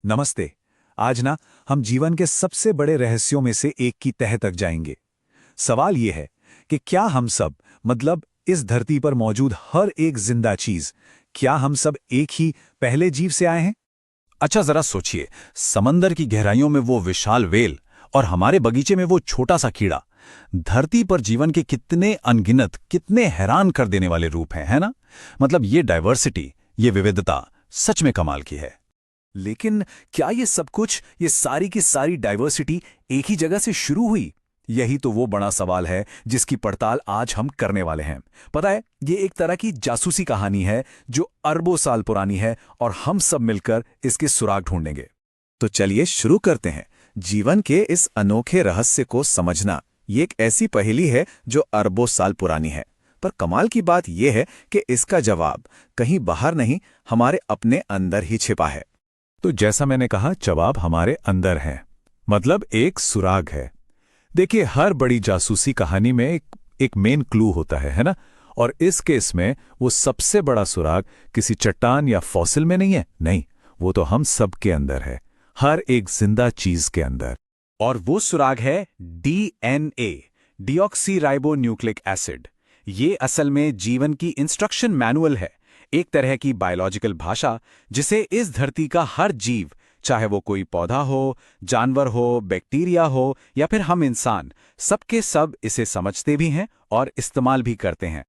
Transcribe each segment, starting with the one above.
नमस्ते। आज हम जीवन के सबसे बड़े रहस्यों में से एक की तह तक जाएंगे। सवाल यह है कि क्या हम सब, मतलब इस धरती पर मौजूद हर एक जिंदा चीज, क्या हम सब एक ही पहले जीव से आए हैं? अच्छा, जरा सोचिए। समंदर की गहराइयों में वो विशाल वेल और हमारे बगीचे में वो छोटा सा कीड़ा। धरती पर जीवन के कितने अनगिनत, कितने हैरान कर देने वाले रूप हैं, है ना? मतलब ये डाइवर्सिटी, ये विविधता सच में कमाल की है। लेकिन क्या ये सब कुछ, ये सारी की सारी डाइवर्सिटी एक ही जगह से शुरू हुई? यही तो वो बड़ा सवाल है जिसकी पड़ताल आज हम करने वाले हैं। पता है, ये एक तरह की जासूसी कहानी है जो अरबों साल पुरानी है और हम सब मिलकर इसके सुराग ढूंढेंगे। तो चलिए शुरू करते हैं। जीवन के इस अनोखे रहस्य को समझना ये एक ऐसी पहेली है जो अरबों साल पुरानी है, पर कमाल की बात यह है कि इसका जवाब कहीं बाहर नहीं, हमारे अपने अंदर ही छिपा है। तो जैसा मैंने कहा, जवाब हमारे अंदर है, मतलब एक सुराग है। देखिए, हर बड़ी जासूसी कहानी में एक मेन क्लू होता है ना? और इस केस में वो सबसे बड़ा सुराग किसी चट्टान या फॉसिल में नहीं है। नहीं, वो तो हम सब के अंदर है, हर एक जिंदा चीज के अंदर। और वो सुराग है DNA, deoxy ribo nucleic acid. ये असल में जीवन की इंस्ट्रक्शन मैनुअल है, एक तरह की बायोलॉजिकल भाषा जिसे इस धरती का हर जीव, चाहे वो कोई पौधा हो, जानवर हो, बैक्टीरिया हो या फिर हम इंसान, सबके सब इसे समझते भी हैं और इस्तेमाल भी करते हैं।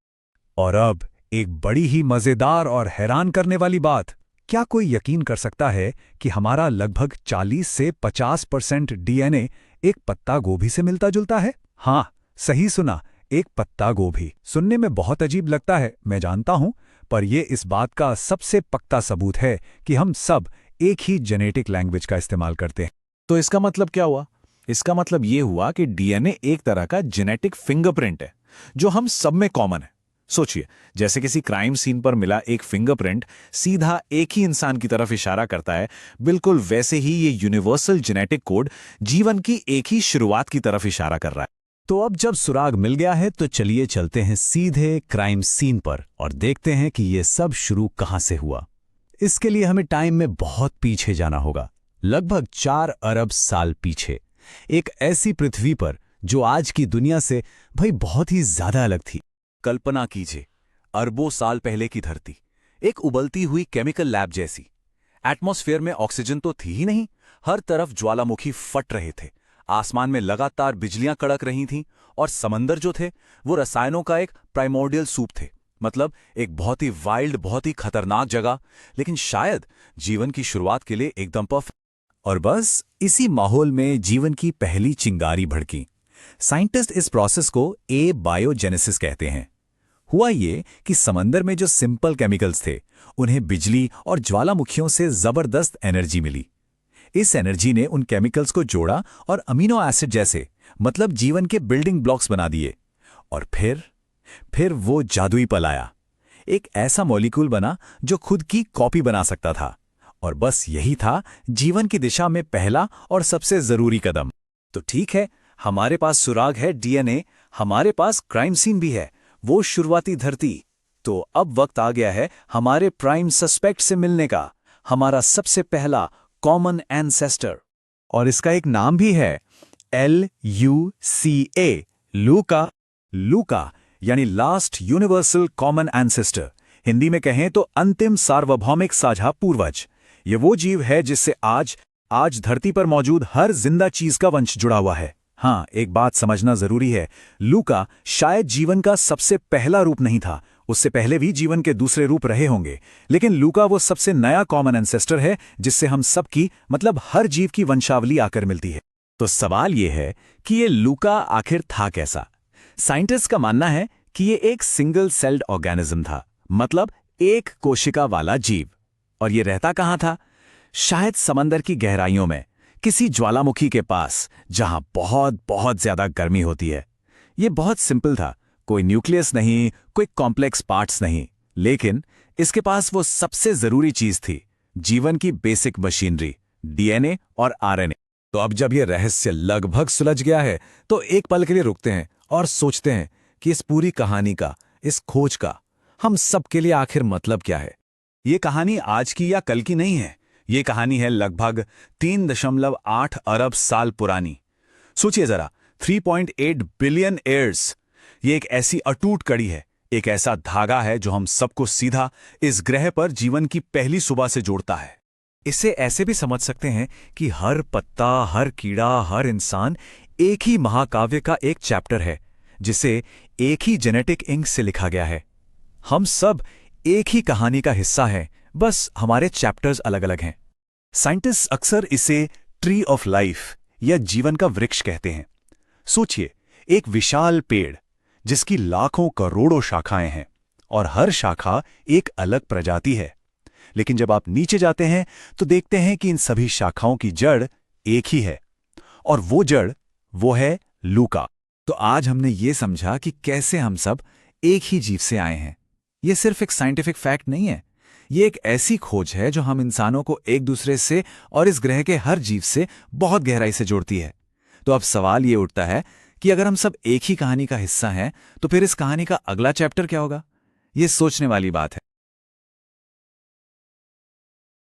और अब एक बड़ी ही मजेदार और हैरान करने वाली बात, क्या कोई यकीन कर सकता है कि हमारा लगभग 40 से 50% डीएनए एक पत्ता गोभी से मिलता जुलता है? हाँ, सही सुना, एक पत्ता गोभी। सुनने में बहुत अजीब लगता है, मैं जानता हूं, पर यह इस बात का सबसे पक्का सबूत है कि हम सब एक ही जेनेटिक लैंग्वेज का इस्तेमाल करते हैं। तो इसका मतलब क्या हुआ? इसका मतलब ये हुआ कि डीएनए एक तरह का जेनेटिक फिंगरप्रिंट है जो हम सब में कॉमन है। सोचिए, जैसे किसी क्राइम सीन पर मिला एक फिंगरप्रिंट सीधा एक ही इंसान की तरफ इशारा करता है, बिल्कुल वैसे ही ये यूनिवर्सल जेनेटिक कोड जीवन की एक ही शुरुआत की तरफ इशारा कर रहा है। तो अब जब सुराग मिल गया है तो चलिए चलते हैं सीधे क्राइम सीन पर और देखते हैं कि ये सब शुरू कहां से हुआ। इसके लिए हमें टाइम में बहुत पीछे जाना होगा, लगभग 4 अरब साल पीछे, एक ऐसी पृथ्वी पर जो आज की दुनिया से भाई बहुत ही ज्यादा अलग थी। कल्पना कीजिए, अरबों साल पहले की धरती, एक उबलती हुई केमिकल लैब जैसी। एटमॉस्फेयर में ऑक्सीजन तो थी ही नहीं, हर तरफ ज्वालामुखी फट रहे थे, आसमान में लगातार बिजलियां कड़क रही थीं और समंदर जो थे वो रसायनों का एक प्राइमोर्डियल सूप थे। मतलब एक बहुत ही वाइल्ड, बहुत ही खतरनाक जगह, लेकिन शायद जीवन की शुरुआत के लिए एकदम परफेक्ट। और बस इसी माहौल में जीवन की पहली चिंगारी भड़की। साइंटिस्ट इस प्रोसेस को बायोजेनेसिस कहते हैं। हुआ ये कि समंदर में जो सिंपल केमिकल्स थे, उन्हें बिजली और ज्वालामुखियों से जबरदस्त एनर्जी मिली। इस एनर्जी ने उन केमिकल्स को जोड़ा और अमीनो एसिड जैसे, मतलब जीवन के बिल्डिंग ब्लॉक्स बना दिए। और फिर वो जादुई पल आया। एक ऐसा मॉलिक्यूल बना जो खुद की कॉपी बना सकता था। और बस यही था जीवन की दिशा में पहला और सबसे जरूरी कदम। तो ठीक है, हमारे पास सुराग है डीएनए, हमारे पास क्राइम सीन भी है, वो शुरुआती धरती। तो अब वक्त आ गया है हमारे प्राइम सस्पेक्ट से मिलने का, हमारा सबसे पहला कॉमन एंसेस्टर। और इसका एक नाम भी है, LUCA, लूका। लूका यानी last universal common ancestor. Hindi में कहें तो अंतिम सार्वभौमिक साझा पूर्वज। ये वो जीव है जिससे आज धरती पर मौजूद हर जिंदा चीज का वंश जुड़ा हुआ है। हाँ, एक बात समझना जरूरी है, लूका शायद जीवन का सबसे पहला रूप नहीं था, उससे पहले भी जीवन के दूसरे रूप रहे होंगे, लेकिन लूका वो सबसे नया कॉमन एंसेस्टर है जिससे हम सबकी, मतलब हर जीव की वंशावली आकर मिलती है। तो सवाल ये है कि ये लूका आखिर था कैसा? साइंटिस्ट का मानना है कि ये एक सिंगल सेल्ड ऑर्गेनिज्म था, मतलब एक कोशिका वाला जीव। और ये रहता कहाँ था? शायद समंदर की गहराइयों में, किसी ज्वालामुखी के पास, जहां बहुत बहुत ज्यादा गर्मी होती है। ये बहुत सिंपल था, कोई न्यूक्लियस नहीं, कोई कॉम्प्लेक्स पार्ट्स नहीं, लेकिन इसके पास वो सबसे जरूरी चीज थी, जीवन की बेसिक मशीनरी, डीएनए और आरएनए। तो अब जब ये रहस्य लगभग सुलझ गया है, तो एक पल के लिए रुकते हैं और सोचते हैं कि इस पूरी कहानी का, इस खोज का हम सबके लिए आखिर मतलब क्या है। ये कहानी आज की या कल की नहीं है, ये कहानी है लगभग 3.8 अरब साल पुरानी। सोचिए जरा, 3.8 बिलियन ईयर्स। ये एक ऐसी अटूट कड़ी है, एक ऐसा धागा है जो हम सबको सीधा इस ग्रह पर जीवन की पहली सुबह से जोड़ता है। इसे ऐसे भी समझ सकते हैं कि हर पत्ता, हर कीड़ा, हर इंसान एक ही महाकाव्य का एक चैप्टर है, जिसे एक ही जेनेटिक इंक से लिखा गया है। हम सब एक ही कहानी का हिस्सा हैं, बस हमारे चैप्टर्स अलग-अलग हैं। साइंटिस्ट अक्सर इसे ट्री ऑफ लाइफ या जीवन का वृक्ष कहते हैं। सोचिए, एक विशाल पेड़ जिसकी लाखों करोड़ों शाखाएं हैं और हर शाखा एक अलग प्रजाति है। लेकिन जब आप नीचे जाते हैं तो देखते हैं कि इन सभी शाखाओं की जड़ एक ही है, और वो जड़ वो है लूका। तो आज हमने ये समझा कि कैसे हम सब एक ही जीव से आए हैं। ये सिर्फ एक साइंटिफिक फैक्ट नहीं है, ये एक ऐसी खोज है जो हम इंसानों को एक दूसरे से और इस ग्रह के हर जीव से बहुत गहराई से जोड़ती है। तो अब सवाल ये उठता है कि अगर हम सब एक ही कहानी का हिस्सा हैं, तो फिर इस कहानी का अगला चैप्टर क्या होगा? ये सोचने वाली बात है।